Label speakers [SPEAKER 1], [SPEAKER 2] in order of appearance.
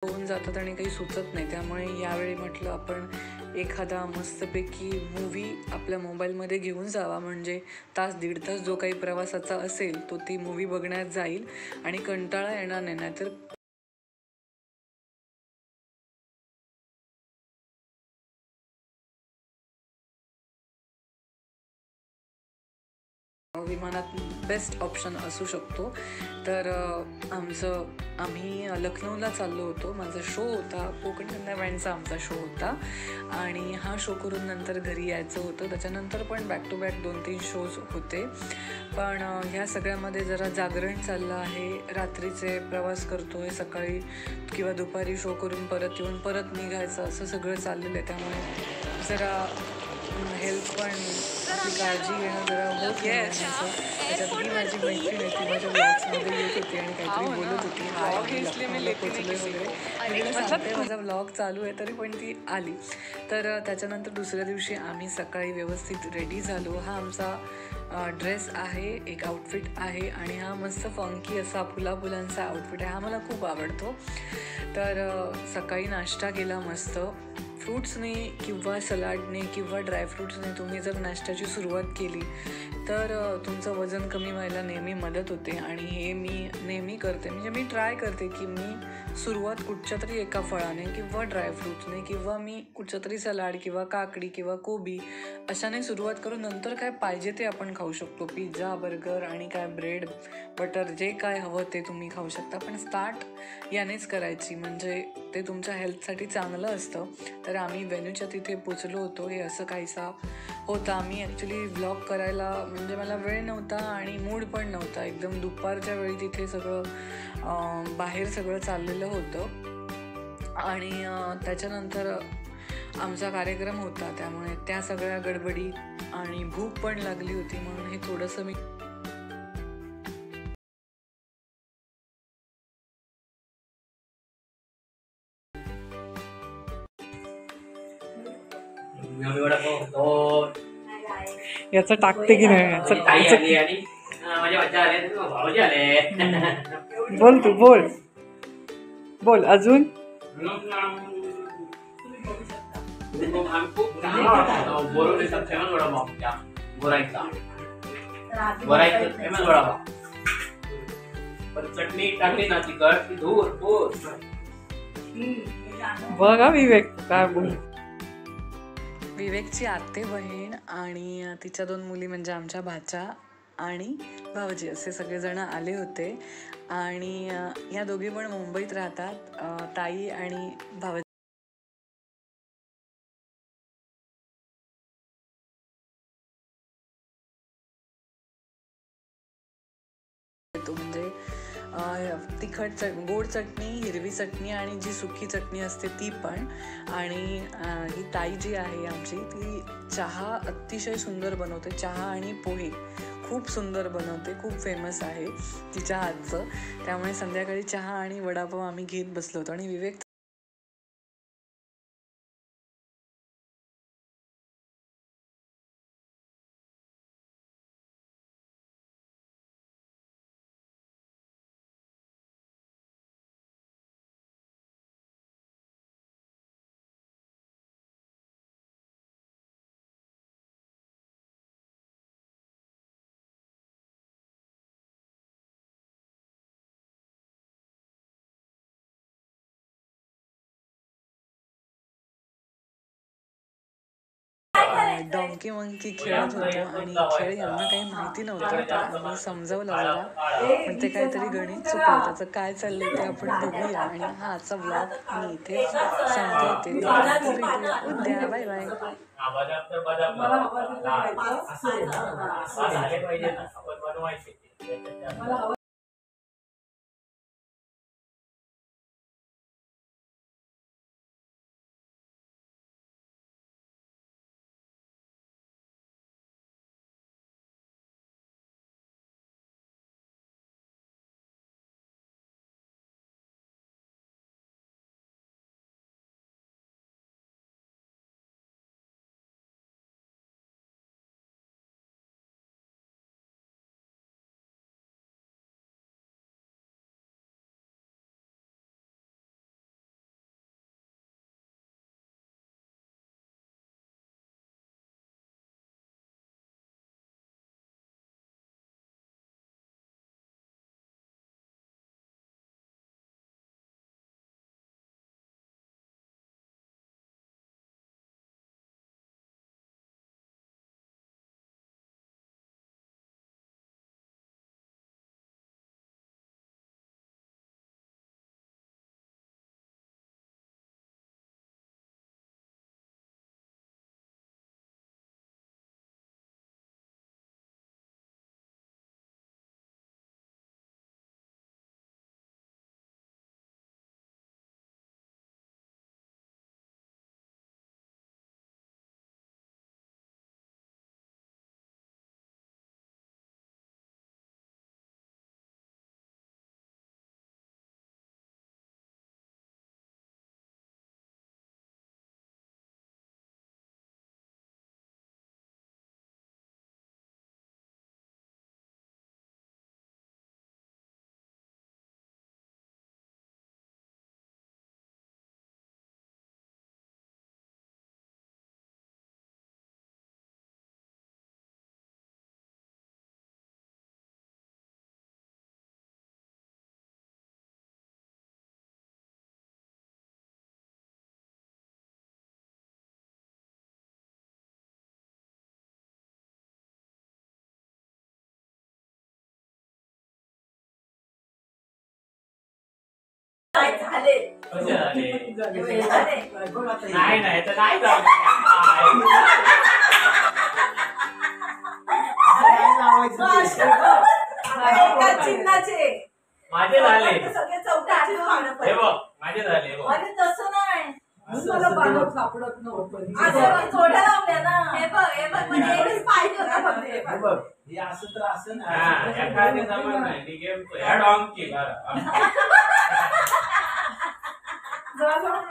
[SPEAKER 1] होऊन जातात आणि काही सुचत नाही. त्यामुळे यावेळी म्हटलं आपण एखादा मस्तपैकी मूव्ही आपल्या मोबाईलमध्ये घेऊन जावा, म्हणजे तास दीड तास जो काही प्रवासाचा असेल तो ती मूव्ही बघण्यात जाईल आणि कंटाळा येणार नाही. नाहीतर विमानात बेस्ट ऑप्शन असू शकतो. तर आम्ही लखनौला चाललो होतो. माझा शो होता, कोकणी कन्या बँडचा आमचा शो होता आणि हा शो करून नंतर घरी यायचं होतं. त्याच्यानंतर पण बॅक टू बॅक 2-3 शोज होते. पण ह्या सगळ्यामध्ये जरा जागरण चाललं आहे, रात्रीचे प्रवास करतो आहे, सकाळी किंवा दुपारी शो करून परत येऊन परत निघायचं, असं सगळं चाललेलं आहे. त्यामुळे जरा हेल्थ पण आपली काळजी घेणं जरा होत नाही असं. त्याच्यात ही माझी मैत्रीण आहे, ती माझ्या ब्लॉग्समध्ये येत होती आणि काहीतरी बोलत होती, हाय आम्ही लखनौला पोचलोय वगैरे. मी तिला सांगते माझा ब्लॉग चालू आहे, तरी पण ती आली. तर त्याच्यानंतर दुसऱ्या दिवशी आम्ही सकाळी व्यवस्थित रेडी झालो. हा आमचा ड्रेस आहे, एक आउटफिट आहे आणि हा मस्त फंकी असा फुलांचा आउटफिट आहे. हा मला खूप आवडतो. तर सकाळी नाश्ता केला मस्त फ्रूट्सने किंवा सलाडने किंवा ड्रायफ्रूट्सने. तुम्ही जर नाश्त्याची सुरुवात केली तर तुमचं वजन कमी व्हायला नेहमी मदत होते आणि हे मी नेहमी करते. म्हणजे मी ट्राय करते की मी सुरुवात कुठच्या तरी एका फळाने किंवा ड्रायफ्रूट्सने किंवा मी कुठच्या तरी सलाड किंवा काकडी किंवा कोबी अशाने सुरुवात करून नंतर काय पाहिजे ते आपण खाऊ शकतो. पिझ्झा, बर्गर आणि काय ब्रेड, बटर, जे काय हवं ते तुम्ही खाऊ शकता. पण स्टार्ट यानेच करायची, म्हणजे ते तुमच्या हेल्थसाठी चांगलं असतं. तर आम्ही व्हेन्यूच्या तिथे पोचलो होतो. हे असं काहीसा होता. आम्ही ॲक्च्युली व्लॉग करायला म्हणजे मला वेळ नव्हता आणि मूड पण नव्हता. एकदम दुपारच्या वेळी तिथे सगळं बाहेर सगळं चाललेलं होतं आणि त्याच्यानंतर आमचा कार्यक्रम होता. त्यामुळे त्या सगळ्या गडबडी आणि भूक पण लागली होती, म्हणून हे थोडंसं मी याचं टाकते की नाही बोल तू, बोल अजून.
[SPEAKER 2] चटणी टाकली ना तिखट धूर
[SPEAKER 1] बघा विवेक काय बोल. विवेकची आते बहीण आणि तिच्या 2 मुली म्हणजे आमच्या भाच्या आणि भाऊजी असे सगळेजण आले होते आणि या दोघी पण मुंबईत राहतात, ताई आणि भाऊ. म्हणजे गोड चटणी, हिरवी चटणी आणि जी सुकी चटणी असते ती पण. आणि ही ताई जी आहे आमची, ती चहा अतिशय सुंदर बनवते. चहा आणि पोहे खूप सुंदर बनवते, खूप फेमस आहे तिच्या हातचं. त्यामुळे संध्याकाळी चहा आणि वडापाव आम्ही घेत बसलो होतो आणि विवेक डॉंकी मंकी खेळत होतो आणि खेळ यांना काही माहिती नव्हता. तर आम्ही समजावलं जरा, पण ते काहीतरी गणित चुकलं. त्याचं काय चाललंय ते आपण बघूया आणि हा आजचा ब्लॉग मी इथेच संपवते. भेटूया उद्या. Bye bye.
[SPEAKER 3] झाले
[SPEAKER 2] कसे झाले
[SPEAKER 3] हे झाले.
[SPEAKER 2] नाही नाही तर नाही झालं.
[SPEAKER 3] एकाच चिन्हाचे
[SPEAKER 2] माझे झाले
[SPEAKER 3] सगळे चौकाचीच पानं
[SPEAKER 2] हे
[SPEAKER 3] पाहिजे.
[SPEAKER 2] बघ माझे झाले हे बघ.
[SPEAKER 3] अरे तसं नाही
[SPEAKER 4] मला पानं सापडत नव्हतं.
[SPEAKER 3] असं मी थोड्या लावल्या ना हे बघ म्हणजे एवढीच पाहिजे होता फक्त हे बघ.
[SPEAKER 4] बघ हे असं तर असं ना,
[SPEAKER 2] हा,
[SPEAKER 4] असं तर
[SPEAKER 2] एखादी
[SPEAKER 4] असं
[SPEAKER 2] जमत
[SPEAKER 4] ना.
[SPEAKER 2] नाही ती गेम ह्या डॉंकी बरं
[SPEAKER 3] झालं.